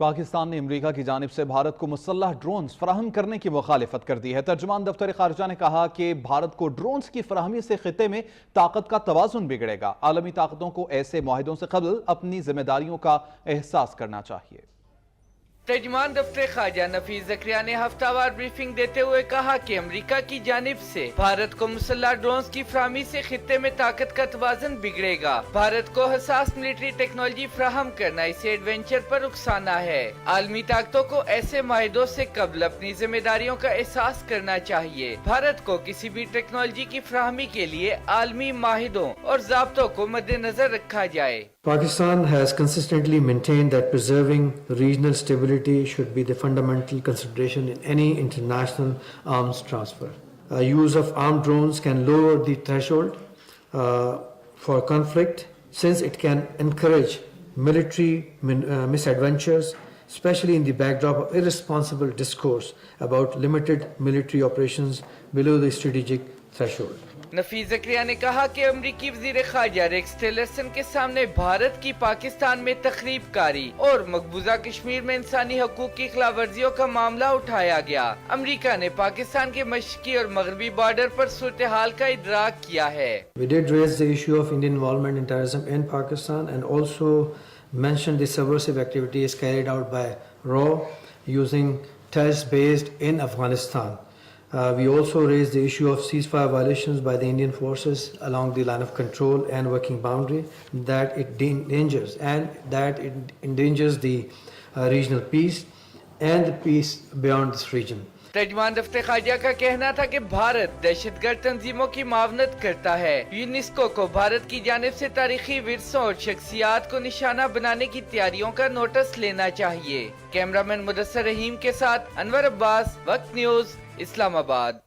पाकिस्तान ने अमरीका की जानिब से भारत को मुसल्लह ड्रोन्स फराहम करने की मुखालिफत कर दी है। तर्जुमान दफ्तर खारजा ने कहा कि भारत को ड्रोन्स की फराहमी से खिते में ताकत का तवाजुन बिगड़ेगा। आलमी ताकतों को ऐसे मुआहिदों से कबल अपनी जिम्मेदारियों का एहसास करना चाहिए। तर्जुमान दफ्तर खारजा नफीस ज़करिया ने हफ्तावार ब्रीफिंग देते हुए कहा कि अमेरिका की जानिब से भारत को मुसल्लह ड्रोन्स की फराहमी से खित्ते में ताकत का तवाज़ुन बिगड़ेगा। भारत को हसास मिलिट्री टेक्नोलॉजी फराहम करना इसे एडवेंचर पर उकसाना है। आलमी ताकतों को ऐसे माहिदों से कबल अपनी जिम्मेदारियों का एहसास करना चाहिए। भारत को किसी भी टेक्नोलॉजी की फराहमी के लिए आलमी माहिदों और ज़ाब्तों को मद्देनजर रखा जाए। Pakistan has consistently maintained that preserving regional stability should be the fundamental consideration in any international arms transfer. Use of armed drones can lower the threshold for conflict, since it can encourage military misadventures, especially in the backdrop of irresponsible discourse about limited military operations below the strategic threshold. नफीस ज़करिया ने कहा कि अमरीकी वज़ीर ख़ारजा Rex Tillerson के सामने भारत की पाकिस्तान में तखरीबकारी और मकबूजा कश्मीर में इंसानी हकूक की खिलाफवर्जियों का मामला उठाया गया। अमरीका ने पाकिस्तान के मशरकी और मगरबी बॉर्डर पर सूरत हाल का इदराक किया है। We did raise the issue of Indian involvement in terrorism in Pakistan and also mentioned the subversive activities carried out by RAW using terrorist based in Afghanistan. We also raised the issue of ceasefire violations by the Indian forces along the line of control and working boundary, that it endangers the regional peace and the peace beyond this region. तर्जुमान दफ्तर खारजा का कहना था कि भारत दहशतगर्द तंजीमों की मावनत करता है। UNESCO को भारत की जानिब से तारीखी विरसों और शख्सियात को निशाना बनाने की तैयारियों का नोटिस लेना चाहिए। कैमरामैन मुदस्सर रहीम के साथ अनवर अब्बास, वक्त न्यूज, इस्लामाबाद।